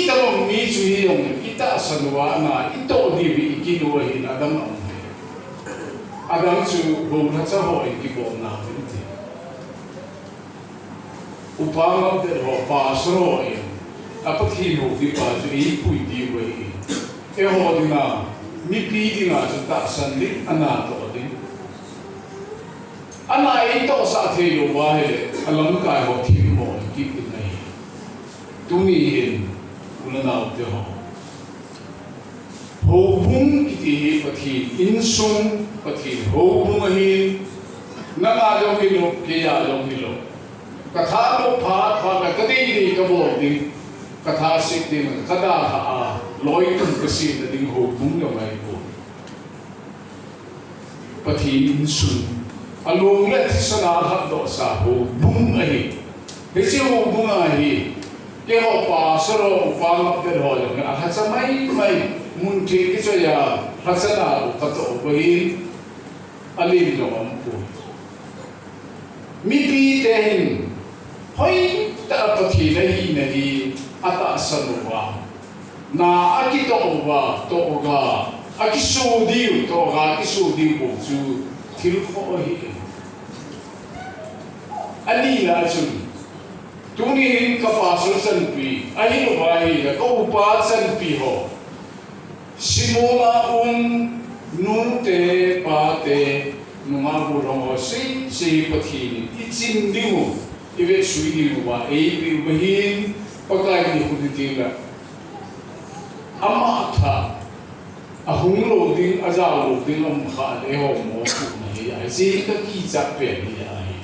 Tabang mi chui yong ita sanwa na ito dibi ikinuhin Adam ang Adam chu bawla sa hoy kibom na binti. Upang der ho pasro yun. Apat hino di pa chu ipui di way. E ho di na mi pi di nga chu ta san di anato di. Ana ito sa thelo bahe alam kai ho thi mo ki ki nai. Tuni Ulanau te ho. Ho bung kiti pati insung pati ho bung ahin nanga jong hilo kaya jong hilo. Katha lo pha ka kadi ka bo ding katha sik ding kada ha loi tum kasi na ding ho bung yo mai bo. Pati insung alung le sana ha do sa ho bung ahin. Hesi ho bung ahin Kero pasro upang terhol ng ahasa may munti ito ya hasana kato bahin alin lo ampu mipi tehin hoy tapati nahi nahi ata sanwa na akito ba to ga akisudi to ga akisudi ko ju tilko hi alila ju Tuni kapasol san pi, ahin ubahi na kaupat san pi ho. Simula nunte pate nungabulong ho si patini. Itzindi mo, ibe suini mo ba, ibe ubahin, pagkain ni kuditila. Ama ata, ahunglo din, azalo din ang makaaleho mo kung nahiya. Si kakizak pe niya ay.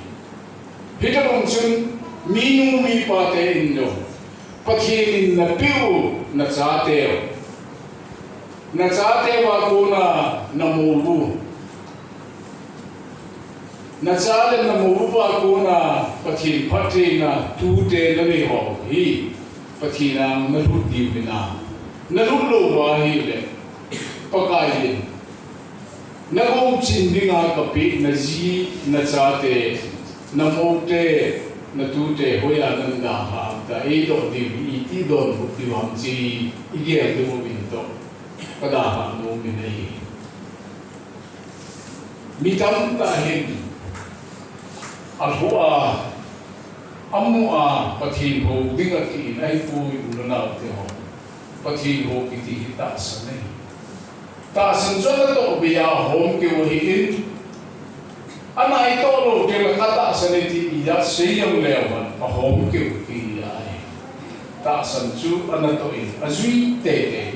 Hita mong sun, Minu mi pate indo, pakhin na piu na sateo ako na mubu, na mubu ako na pakhin pati na tute na liho hi, pakhin ang narudi na, narulo bahile, pagkain, nagumsin din nga kapi na na sate, na mute, na tute hoya nanda ha ta edo di iti don bukti wamji ige adu minto kada ha no minai mitam tahin alhua amua pathin ho dingati nai pui ulana te ho pathin ho kiti hita sanai ta sanjona to biya hom ke wahin Ana ito lo kaya kata sa niti iya siyang lewan pahom kaya kaya ta sanju ana to in azui tete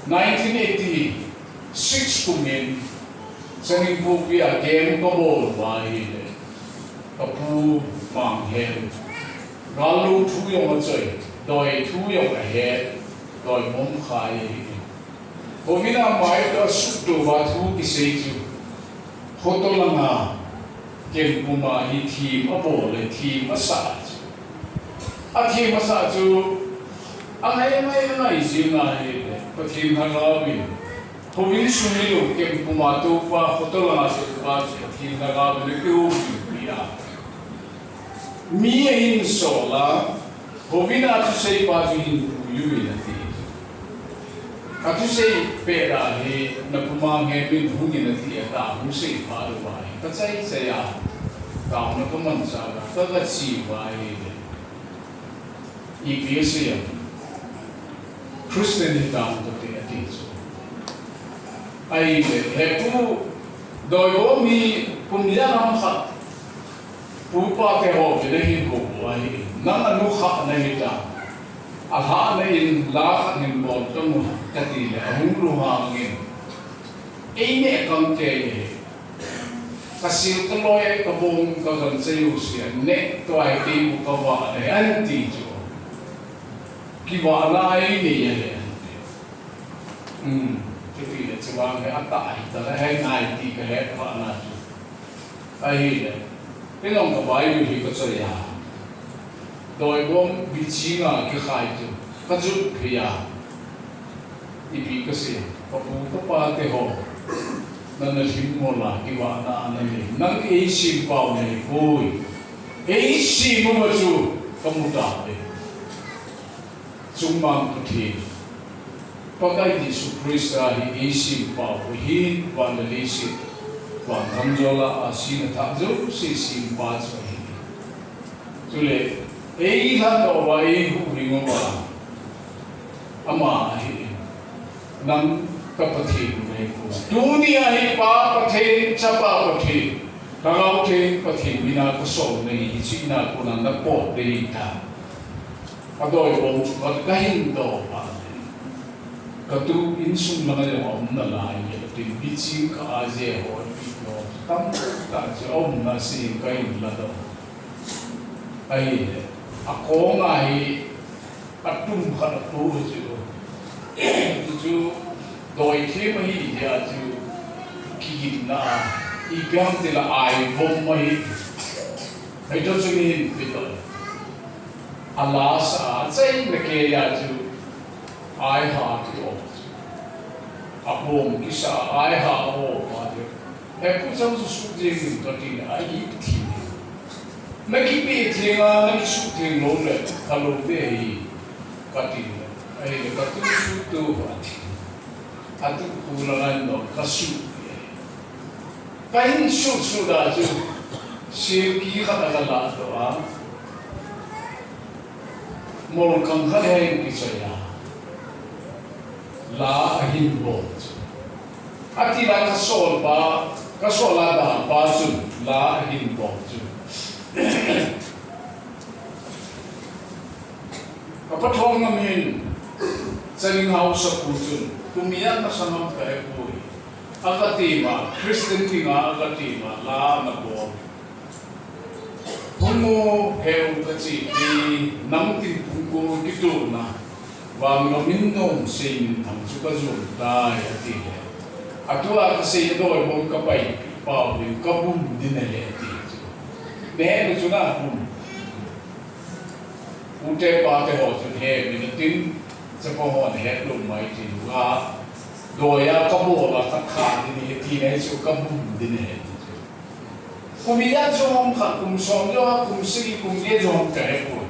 1986 kumin sa ningpo kaya game kabol bahile kapu manghen galu tuyong atsoy doi tuyong ahead doi mom kaya Homina mai da sukto batu kiseju hotolanga kempuma hi thi mabole thi masaj athi masaju angai mai jinga he pathi hagabi homin sumilu kempuma to pa hotolanga se ba thi hagabi ku biya mi in sola homina tu sei pa hin yumi Katu say pera he na pumange min huni na tiya ta musay paru bai. Katsay saya ta na kumansa ka tagatsi bai. Iglesia Christian hitang to te atitso. Ay he pu doyo mi pumya ha pupa te ho de hi ko bai. Nang anu kha na hita. Alha na in lakh nin bol tomu kati le hungru hangin ine kante kasil kaloy kabong kagan sayo siya ne to ay tibu kawa le anti jo kiwa na ini ya le kiti le chwa me ata ai ta le hai nai ti ka le pa na jo ai le pinong ka bai bi ko ya Doi bom bichinga ke khai tu kaju khia ipi kase papu ko pa te ho nan lim mo la ki wa na ne nan e sim pau ne koi e sim mo chu kamutale sumang puthi pakai di suprisa hi isi pa hi vandalisi wan kamjola asina thakjo si simpa chhi tule ei la to vai hu ringo ba ama hi nam kapathi ne ko dunia hi pa pathe chapa pathe kalau te pathe bina ko so nei china ko nan da po de ta adoi bom chu ka kahin do pa ka tu insum la ne om na la ye te bichi ka aje ho no tam ta je om na si kahin la do ai ako nga hi atum kha tu ju doi the ma hi ya ju ki na igang tila ai vom mai ai to chungin pitol alas a chai meke ya chu ai ha ti o apom kisa ai ha o ma de e pu chang su jing to ti ai ti na ki pe thenga na ki su theng lo le khalo de hi ka ti ai ka tu su tu ba ti atu pu la no ka su kain su da ju siêu ký khát là đó một con khát hay cái gì là hình bộ ati là cái số là đã ba ju là hình bộ ju cái bắt thong ngâm hình chân hậu sập cu ju kumian nó sang ngâm cái bùi agatima Christian tinga agatima la na bo Humo heu kachi ni nam tin pungko kitu na wang nomin nom sin tham chu ka zum dai ati le atua ka se do bom ka pai pa ni ka bum din le ati be no chu na bum ute pa te ho chu he min tin cha ko ho he lo mai ti wa do ya ka bo la ka kha ni ti ne chu ka bum din le Kumiyan som ka kum som yo kum si kum ye som ka ko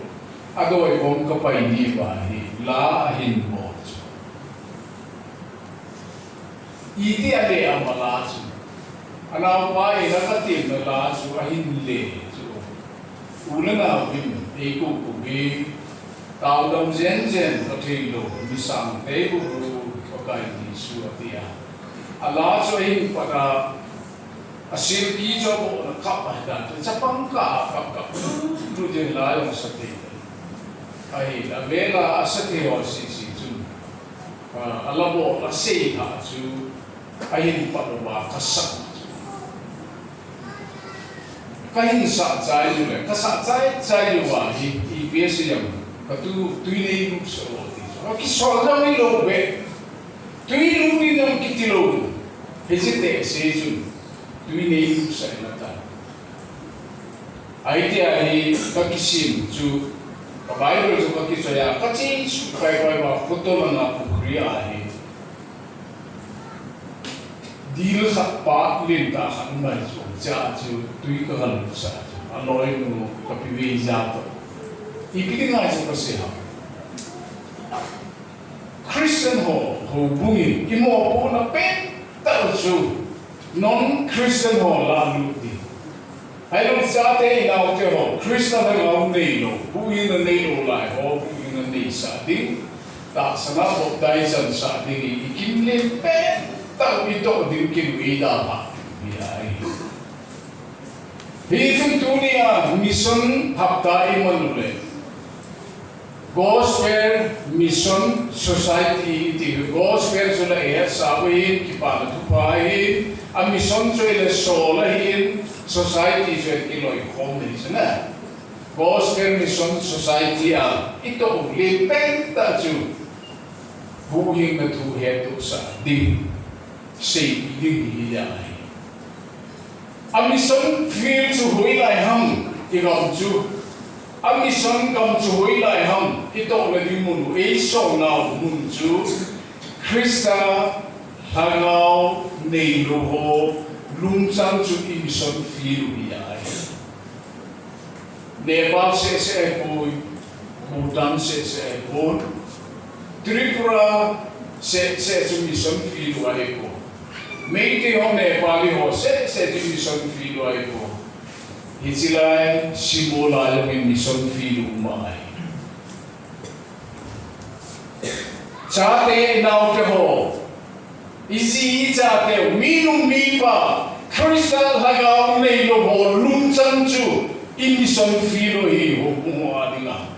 adoi bom ka pai ni ba hi la hin mo iti ade amala chu ana wa ila ka ti na la chu a hin le chu ulana win e ko ku ge tao dom zen zen ka thi lo mi sang te bu ko kai ni su atia ala chu hin pa ka asil ki jo bo na kap da chapang ka kap tu je la yo sate ai la vela asate o si tu ala bo la se ha chu ai pa ba ka sa kai sa chai ju le ka sa chai ju wa hi be se yam ka tu ni lu so ti so ki so da mi lo be tu lu ni dam ki ti lo hesite se ju Tui nei lu sa ina ta. Ai te ai kakisim chu ka Bible chu kakiso ya kachi su kai ba photo na pukri ai. Dil khat pa lin ta khat mai chu cha chu tui ka hal sa. Aloi nu ka piwe za to. Ipiti nga chu ka se ha. Christian ho bungi imo po na pen ta chu non-Christian ho la luti. Hai lo sa te ina o te ho Christian ha ngau nei lo, buin na nei lo lai ho, buin na nei sa ding. Ta sana ho dai san sa ding i kim le pe ta ito ding kim ida pa. Ai. Hi chung dunia mission hapta imanule. Gospel Mission Society ti Gospel so la e sa wi ki pa tu pa hi a mission so le so la hi society so ki loi khom ni sana Gospel Mission Society a ito le pen ta chu bu hi na tu he tu sa di sei di hi ya a mission feel chu hui lai ham ki gom chu a mission kam chu hui lai ham ito le di mun e so na mun chu Krista hangau nei lo ho lung chang chu i mission feel wi ai Nepal se pui, Bhutan se pun, Tripura se mission field wa eko. Meite ho Nepali ho se mission field wa eko. Hitilai simbola yung mission field umay. Chate now te ho. Isi chate minum mipa. Crystal hagaw na ilobo lunsan chu. Mission field hi ho kumuha nila.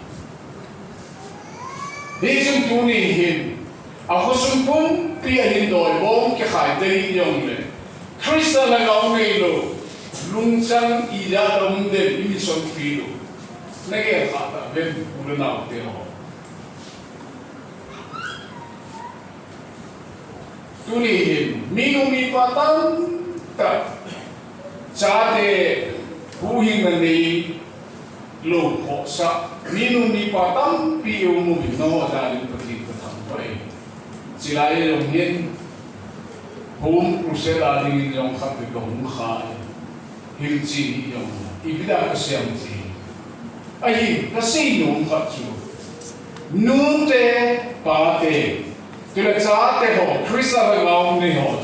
Hizong tunihin. Ako sumpong piyahin doon bong kakay dahil yung le. Crystal hagaw na ilobo. Lunsan ila dong den mission field. Nagkakata ben ulan te ho. Tunihin, minumi patang tak sate huhin na ni lupo sa minumi patang piyo mo bino dahil pagkita tampay. Sila yung hin hum krusela rin yung kapitong kaya hilsi yung ibida kasyang si ay kasi yung katsu nunte pate Kaya sa ate ho, Chris ang ang ni ho,